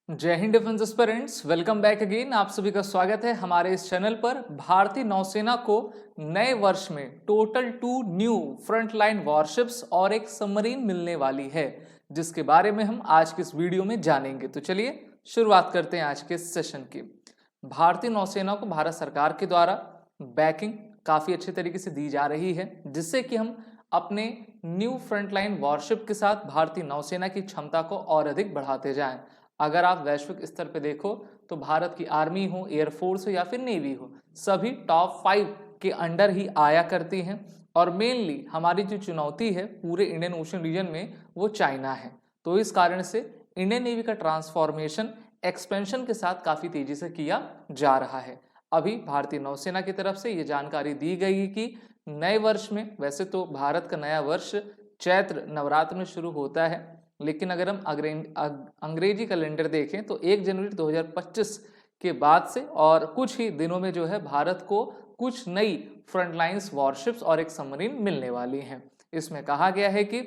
जय Hind defence aspirants, welcome back again. आप सभी का स्वागत है हमारे इस चैनल पर। भारतीय नौसेना को नए वर्ष में टोटल 2 न्यू फ्रंटलाइन वॉरशिप्स और एक सबमरीन मिलने वाली है, जिसके बारे में हम आज के इस वीडियो में जानेंगे। तो चलिए शुरुआत करते हैं आज के इस सेशन की। भारतीय नौसेना को भारत सरकार के द्वारा बैकिंग काफ़ी अच्छे तरीके से दी जा रही है, जिससे कि हम अपने न्यू फ्रंटलाइन वॉरशिप के साथ भारतीय नौसेना की क्षमता को और अधिक बढ़ाते जाएं। अगर आप वैश्विक स्तर पर देखो तो भारत की आर्मी हो, एयरफोर्स हो या फिर नेवी हो, सभी टॉप 5 के अंडर ही आया करती हैं। और मेनली हमारी जो चुनौती है पूरे इंडियन ओशन रीजन में वो चाइना है। तो इस कारण से इंडियन नेवी का ट्रांसफॉर्मेशन एक्सपेंशन के साथ काफ़ी तेजी से किया जा रहा है। अभी भारतीय नौसेना की तरफ से ये जानकारी दी गई कि नए वर्ष में, वैसे तो भारत का नया वर्ष चैत्र नवरात्र में शुरू होता है, लेकिन अगर हम अंग्रेजी कैलेंडर देखें तो 1 जनवरी 2025 के बाद से और कुछ ही दिनों में जो है भारत को कुछ नई फ्रंटलाइंस वॉरशिप्स और एक सबमरीन मिलने वाली हैं। इसमें कहा गया है कि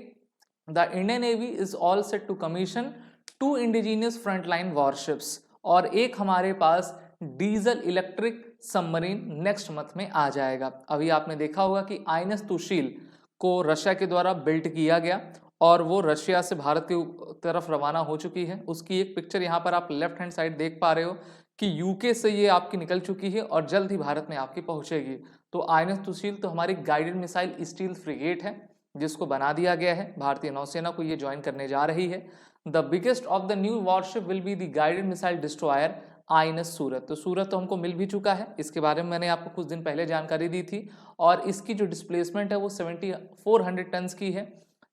the Indian navy is all set to commission 2 indigenous frontline warships और एक हमारे पास diesel electric submarine next month में आ जाएगा। अभी आपने देखा होगा कि आईएनएस तुशील को रशिया के द्वारा बिल्ट किया गया और वो रशिया से भारत की तरफ रवाना हो चुकी है। उसकी एक पिक्चर यहाँ पर आप लेफ्ट हैंड साइड देख पा रहे हो कि यूके से ये आपकी निकल चुकी है और जल्द ही भारत में आपकी पहुंचेगी। तो आईएनएस तुशील तो हमारी गाइडेड मिसाइल स्टील फ्रिगेट है, जिसको बना दिया गया है। भारतीय नौसेना को ये ज्वाइन करने जा रही है। The biggest of the new warship will be the guided missile destroyer INS Surat. तो सूरत तो हमको मिल भी चुका है, इसके बारे में मैंने आपको कुछ दिन पहले जानकारी दी थी और इसकी जो डिस्प्लेसमेंट है वो 7400 टन की है।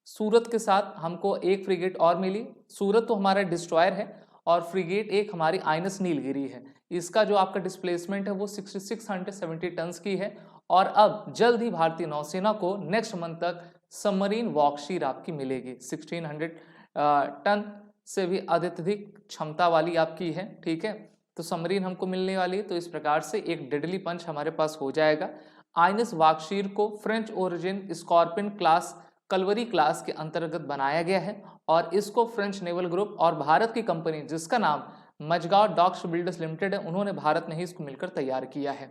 सूरत के साथ हमको एक फ्रिगेट और मिली। सूरत तो हमारा डिस्ट्रॉयर है और फ्रिगेट एक हमारी आईएनएस नीलगिरी है। इसका जो आपका डिस्प्लेसमेंट है वो 6670 टन की है। और अब जल्द ही भारतीय नौसेना को नेक्स्ट मंथ तक सबमरीन वॉकशीर आपकी मिलेगी। 1600 टन से भी अत्यधिक क्षमता वाली आपकी है, ठीक है। तो सबमरीन हमको मिलने वाली है। तो इस प्रकार से एक डेडली पंच हमारे पास हो जाएगा। आईएनएस वाकशीर को French origin scorpion class Kalvari class के अंतर्गत बनाया गया है और इसको फ्रेंच नेवल ग्रुप और भारत की कंपनी जिसका नाम मजगांव डॉक्स बिल्डर्स लिमिटेड है, उन्होंने भारत में ही इसको मिलकर तैयार किया है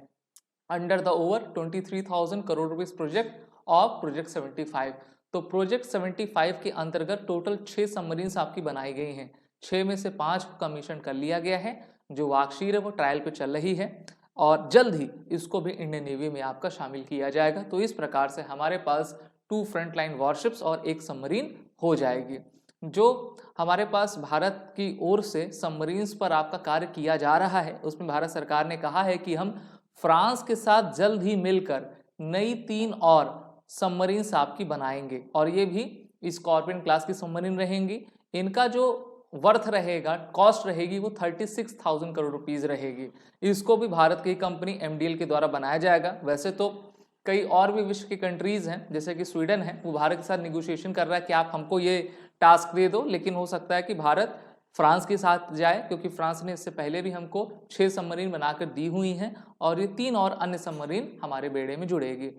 under the over 23,000 crore rupees project of project 75। तो प्रोजेक्ट 75 के अंतर्गत टोटल 6 सबमरीन्स आपकी बनाई गई हैं। 6 में से 5 को कमीशन कर लिया गया है। जो वाकशीर है वो ट्रायल पे चल रही है और जल्द ही इसको भी इंडियन नेवी में आपका शामिल किया जाएगा। तो इस प्रकार से हमारे पास 2 फ्रंटलाइन वॉरशिप्स और एक सबमरीन हो जाएगी। जो हमारे पास भारत की ओर से सबमरीन्स पर आपका कार्य किया जा रहा है, उसमें भारत सरकार ने कहा है कि हम फ्रांस के साथ जल्द ही मिलकर नई 3 और सबमरीन्स आपकी बनाएंगे और ये भी स्कॉर्पियन क्लास की सबमरीन रहेंगी। इनका जो वर्थ रहेगा, कॉस्ट रहेगी वो 36,000 करोड़ रुपीज रहेगी। इसको भी भारत की कंपनी एमडीएल के द्वारा बनाया जाएगा। वैसे तो कई और भी विश्व की कंट्रीज हैं, जैसे कि स्वीडन है, वो भारत के साथ निगोशिएशन कर रहा है कि आप हमको ये टास्क दे दो, लेकिन हो सकता है कि भारत फ्रांस के साथ जाए, क्योंकि फ्रांस ने इससे पहले भी हमको 6 सबमरीन बनाकर दी हुई हैं और ये 3 और अन्य सबमरीन हमारे बेड़े में जुड़ेगी।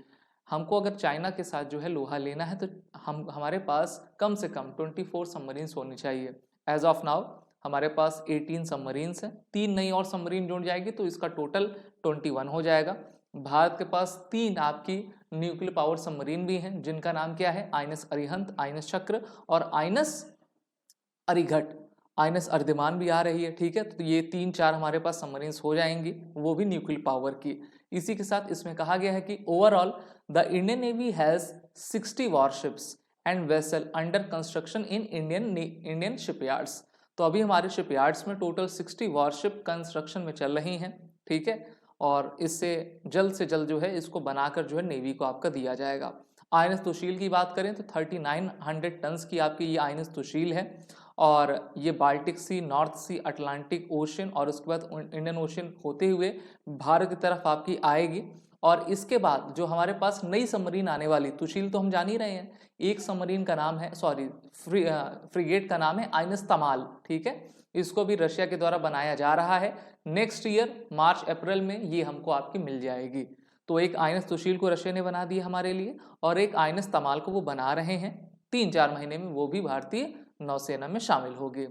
हमको अगर चाइना के साथ जो है लोहा लेना है तो हमारे पास कम से कम 24 सबमरीन्स होनी चाहिए। एज ऑफ नाउ हमारे पास 18 सबमरीन्स हैं, 3 नई और सबमरीन जुड़ जाएगी तो इसका टोटल 21 हो जाएगा। भारत के पास 3 आपकी न्यूक्लियर पावर सबमरीन भी हैं, जिनका नाम क्या है, आईएनएस अरिहंत, आईएनएस चक्र और आईएनएस अरिघट। आईएनएस अर्धमान भी आ रही है, ठीक है। तो ये 3-4 हमारे पास सबमरीन्स हो जाएंगी, वो भी न्यूक्लियर पावर की। इसी के साथ इसमें कहा गया है कि overall the Indian navy has 60 warships and vessel under construction in Indian shipyards. तो अभी हमारे शिपयार्ड्स में टोटल 60 वॉरशिप कंस्ट्रक्शन में चल रही हैं, ठीक है। और इससे जल्द जो है इसको बनाकर जो है नेवी को आपका दिया जाएगा। आईएनएस तुशील की बात करें तो 3900 टन्स की आपकी ये आईएनएस तुशील है और ये बाल्टिक सी, नॉर्थ सी, अटलांटिक ओशन और उसके बाद इंडियन ओशन होते हुए भारत की तरफ आपकी आएगी। और इसके बाद जो हमारे पास नई सबमरीन आने वाली, तुशील तो हम जान ही रहे हैं, एक सबमरीन का नाम है, फ्रिगेट का नाम है आईएनएस तमाल, ठीक है। इसको भी रशिया के द्वारा बनाया जा रहा है। नेक्स्ट ईयर मार्च अप्रैल में ये हमको आपकी मिल जाएगी। तो एक आईएनएस तुशील को रशिया ने बना दिया हमारे लिए और एक आईएनएस तमाल को वो बना रहे हैं। 3-4 महीने में वो भी भारतीय नौसेना में शामिल होगी।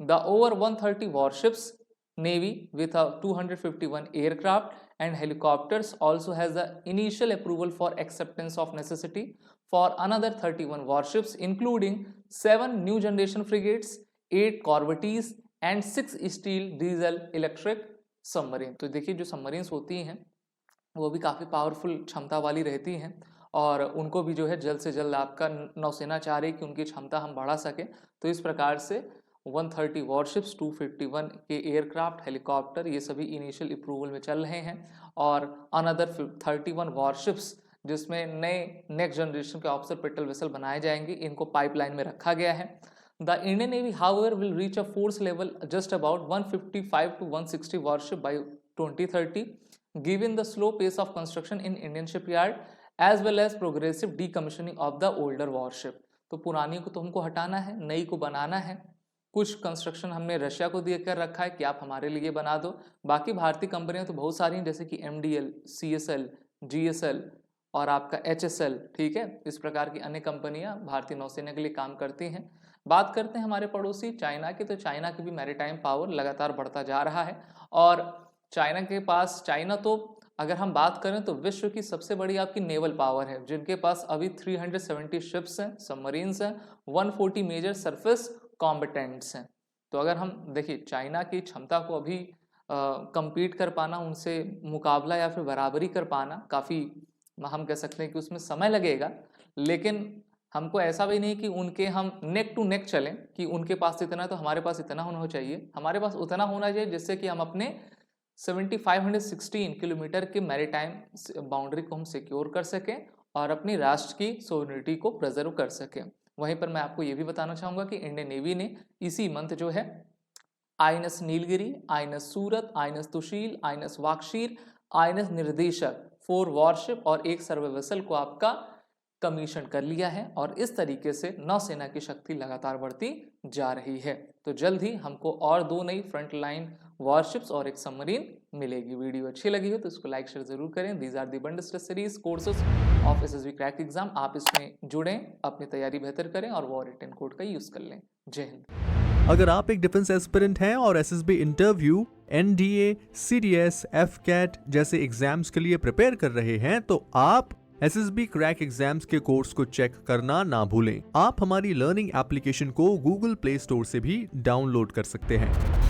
The over 130 warships Navy with a 251 aircraft and helicopters also has the initial approval for acceptance of necessity for another 31 warships, including 7 new generation frigates, 8 corvettes and 6 steel diesel electric submarine. तो देखिए जो submarines होती हैं वो भी काफ़ी powerful क्षमता वाली रहती हैं और उनको भी जो है जल्द से जल्द आपका नौसेना चाह रही कि उनकी क्षमता हम बढ़ा सकें। तो इस प्रकार से 130 वॉरशिप्स, 251 के एयरक्राफ्ट, हेलीकॉप्टर, ये सभी इनिशियल अप्रूवल में चल रहे हैं और अनदर 31 वॉरशिप्स जिसमें नए नेक्स्ट जनरेशन के ऑफिसर पेट्रोल वेसल बनाए जाएंगे, इनको पाइपलाइन में रखा गया है। The Indian Navy, however, will reach a force level just about 155 to 160 warship by 2030, given the slow pace of construction in Indian shipyard as well as progressive decommissioning of the older warship. तो पुरानी को तो हमको हटाना है, नई को बनाना है। कुछ कंस्ट्रक्शन हमने रशिया को देकर रखा है कि आप हमारे लिए बना दो। बाकी भारतीय कंपनियां तो बहुत सारी हैं, जैसे कि MDL, CSL, GSL और आपका HSL, ठीक है। इस प्रकार की अन्य कंपनियां भारतीय नौसेना के लिए काम करती हैं। बात करते हैं हमारे पड़ोसी चाइना की, तो चाइना की भी मैरीटाइम पावर लगातार बढ़ता जा रहा है और चाइना के पास, चाइना तो अगर हम बात करें तो विश्व की सबसे बड़ी आपकी नेवल पावर है, जिनके पास अभी 370 शिप्स हैं, सबमरीन्स हैं, 140 मेजर सरफेस कॉम्बेटेंट्स हैं। तो अगर हम देखिए चाइना की क्षमता को अभी कंपीट कर पाना, उनसे मुकाबला या फिर बराबरी कर पाना, काफ़ी हम कह सकते हैं कि उसमें समय लगेगा, लेकिन हमको ऐसा भी नहीं कि उनके हम नेक टू नेक चलें कि उनके पास इतना है तो हमारे पास इतना होना चाहिए। हमारे पास उतना होना चाहिए जिससे कि हम अपने 7516 किलोमीटर के मैरीटाइम बाउंड्री को हम सिक्योर कर सकें और अपनी राष्ट्र की सोवरेनिटी को प्रिजर्व कर सकें। वहीं पर मैं आपको ये भी बताना चाहूँगा कि इंडियन नेवी ने इसी मंथ जो है INS नीलगिरी, INS सूरत, INS तुशील, INS वाक्षीर, INS निर्देशक, 4 वॉरशिप और 1 सर्वे वेसल को आपका कमीशन कर लिया है और इस तरीके से नौसेना की शक्ति लगातार बढ़ती जा रही है। तो जल्द ही हमको और 2 नई फ्रंट लाइन वॉरशिप्स और 1 सबमरीन मिलेगी। वीडियो अच्छी लगी हो तो इसको लाइक शेयर जरूर करें। These are the bundle series courses of SSB crack exam. आप इसमें जुड़ें, अपनी तैयारी बेहतर करें और वो रिटन कोड का यूज कर लें। जय हिंद। अगर आप एक डिफेंस एस्पिरेंट हैं और SSB interview, NDA, CDS, FCAT जैसे एग्जाम्स के लिए प्रिपेयर कर रहे हैं तो आप SSB क्रैक एग्जाम्स के कोर्स को चेक करना ना भूलें। आप हमारी लर्निंग एप्लीकेशन को Google प्ले स्टोर से भी डाउनलोड कर सकते हैं।